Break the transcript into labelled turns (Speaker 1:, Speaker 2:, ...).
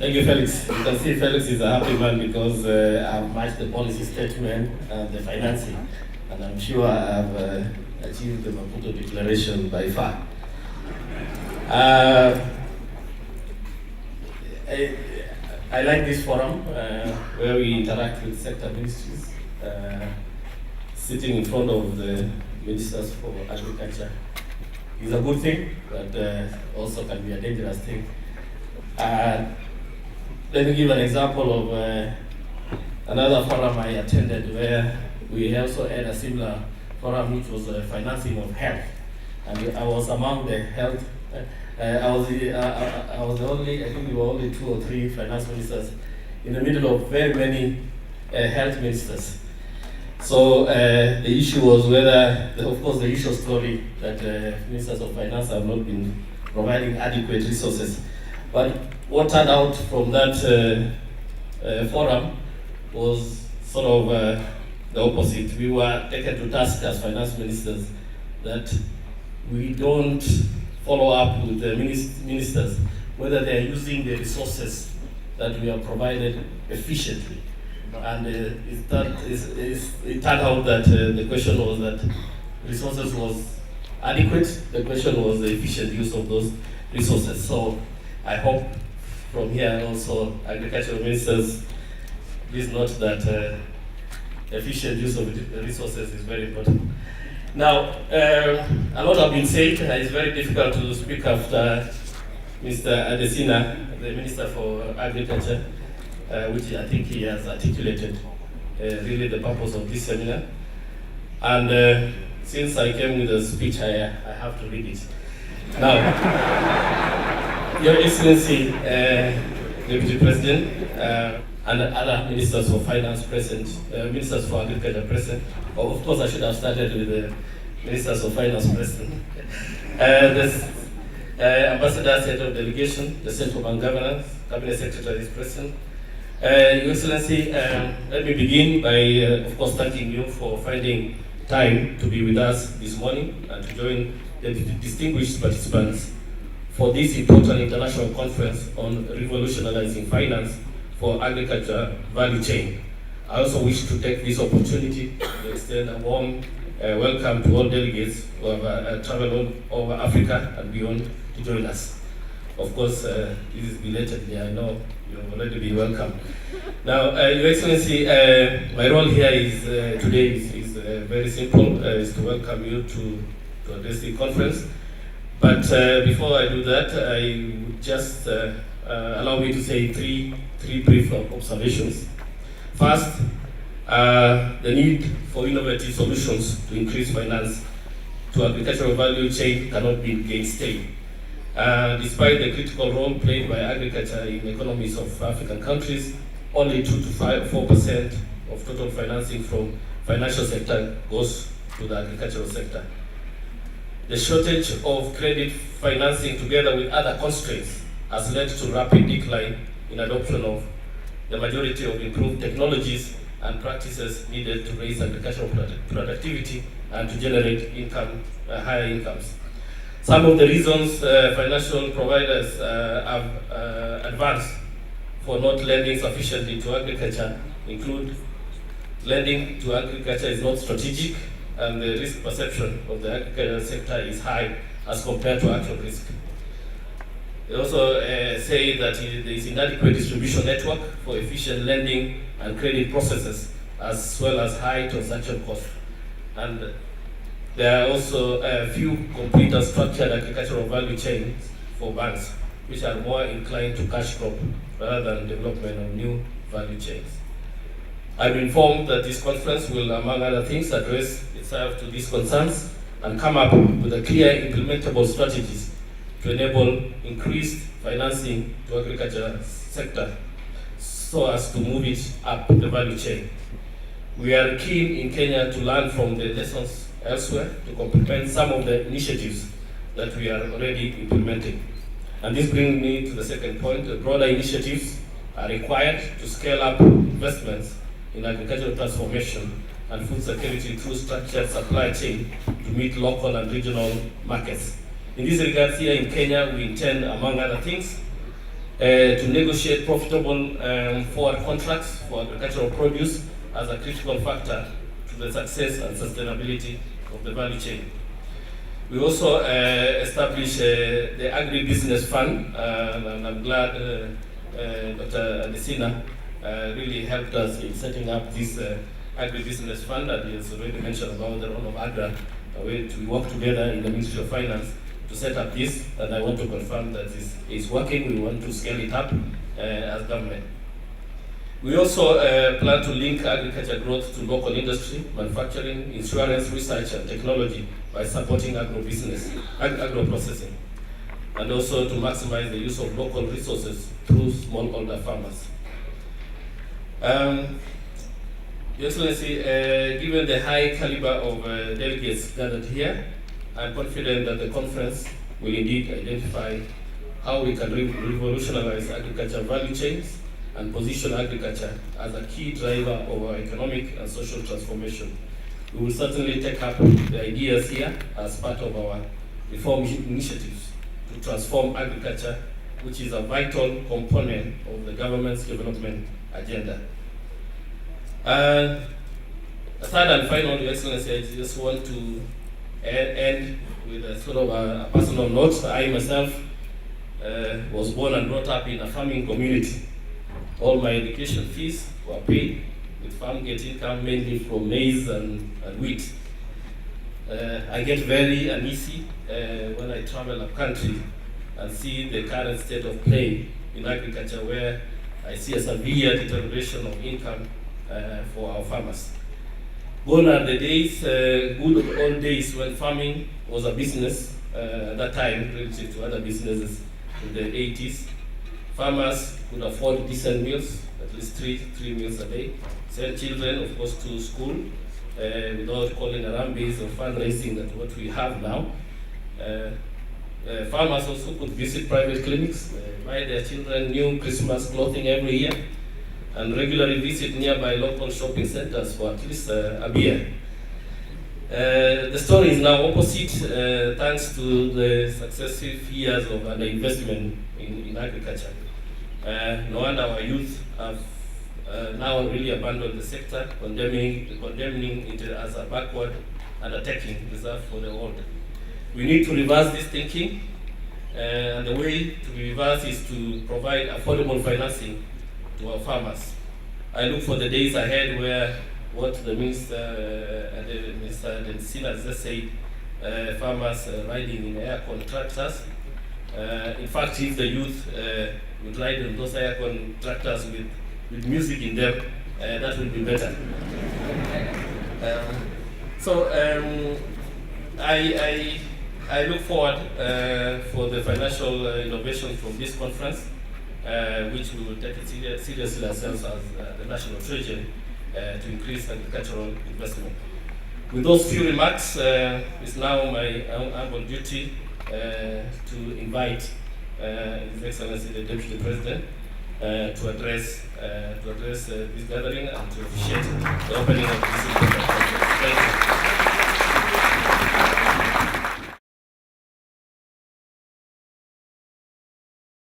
Speaker 1: Thank you, Felix. You can see Felix is a happy man because I've matched the policy statement and the financing, and I'm sure I've achieved the Maputo Declaration by far. I like this forum where we interact with sector ministries, sitting in front of the ministers for agriculture. It's a good thing, but also can be a dangerous thing. Let me give an example of another forum I attended where we also had a similar forum, which was financing of health. And I was among the health, I was the only, I think we were only 2 or 3 finance ministers in the middle of very many health ministers. So the issue was whether, of course, the usual story that ministers of finance have not been providing adequate resources. But what turned out from that forum was sort of the opposite. We were taken to task as finance ministers that we don't follow up with the ministers whether they are using the resources that we have provided efficiently. And it turned out that the question was that resources was adequate, the question was the efficient use of those resources. So I hope from here also agricultural ministers, please note that efficient use of resources is very important. Now, a lot have been said. It's very difficult to speak after Mr. Adesina, the Minister for Agriculture, which I think he has articulated really the purpose of this seminar. And since I came with a speech, I have to read it. Now, Your Excellency, Deputy President, and other ministers for finance present, ministers for agriculture present. Oh, of course, I should have started with the ministers of finance present. Ambassadors, head of delegation, the Central Bank Governor, Cabinet Secretary is present. Your Excellency, let me begin by, of course, thanking you for finding time to be with us this morning and to join the distinguished participants for this important international conference on revolutionizing finance for agriculture value chain. I also wish to take this opportunity to extend a warm welcome to all delegates who have traveled over Africa and beyond to join us. Of course, this is belatedly, I know you've already been welcomed. Now, Your Excellency, my role here is today is very simple, is to welcome you to address the conference. But before I do that, I would just allow me to say three brief observations. First, the need for innovative solutions to increase finance to agricultural value chain cannot be gainsaid. Despite the critical role played by agriculture in economies of African countries, only 2 to 4% of total financing from financial sector goes to the agricultural sector. The shortage of credit financing together with other constraints has led to rapid decline in adoption of the majority of improved technologies and practices needed to raise agricultural productivity and to generate income, higher incomes. Some of the reasons financial providers have advanced for not lending sufficiently to agriculture include lending to agriculture is not strategic and the risk perception of the agricultural sector is high as compared to actual risk. They also say that there is inadequate distribution network for efficient lending and credit processes, as well as high transaction costs. And there are also a few complete and structured agricultural value chains for banks, which are more inclined to cash crop rather than development of new value chains. I'm informed that this conference will, among other things, address itself to these concerns and come up with a clear implementable strategies to enable increased financing to agriculture sector so as to move it up the value chain. We are keen in Kenya to learn from the lessons elsewhere to complement some of the initiatives that we are already implementing. And this brings me to the second point. The broader initiatives are required to scale up investments in agricultural transformation and food security through structured supply chain to meet local and regional markets. In this regard, here in Kenya, we intend, among other things, to negotiate profitable forward contracts for agricultural produce as a critical factor to the success and sustainability of the value chain. We also established the Agribusiness Fund, and I'm glad Dr. Adesina really helped us in setting up this Agribusiness Fund, and he has already mentioned about the role of AGRA. We work together in the Ministry of Finance to set up this, and I want to confirm that this is working. We want to scale it up as government. We also plan to link agriculture growth to local industry, manufacturing, insurance, research, and technology by supporting agro-processing, and also to maximize the use of local resources through smallholder farmers. Your Excellency, given the high caliber of delegates gathered here, I'm confident that the conference will indeed identify how we can revolutionize agriculture value chains and position agriculture as a key driver of our economic and social transformation. We will certainly take up the ideas here as part of our reform initiatives to transform agriculture, which is a vital component of the government's development agenda. And third and final, Your Excellency, I just want to end with a sort of a personal note. I myself was born and brought up in a farming community. All my education fees were paid with farm gate income, mainly from maize and wheat. I get very uneasy when I travel up country and see the current state of play in agriculture, where I see a severe deterioration of income for our farmers. Gone are the days, good old days, when farming was a business at that time relative to other businesses in the 80s. Farmers could afford decent meals, at least three meals a day, send children, of course, to school without calling around base or fundraising that what we have now. Farmers also could visit private clinics, buy their children new Christmas clothing every year, and regularly visit nearby local shopping centers for at least a beer. The story is now opposite, thanks to the successive years of underinvestment in agriculture. No wonder our youth have now really abandoned the sector, condemning it as a backward undertaking reserved for the old. We need to reverse this thinking, and the way to reverse is to provide affordable financing to our farmers. I look for the days ahead where what the Minister Adesina has just said, farmers riding in aircon tractors. In fact, if the youth would ride in those aircon tractors with music in them, that would be better. I look forward for the financial innovations from this conference, which we will take it seriously ourselves as the National Treasury to increase agricultural investment. With those few remarks, it's now my humble duty to invite His Excellency the Deputy President to address this gathering and to officiate the opening of this important conference. Thank you.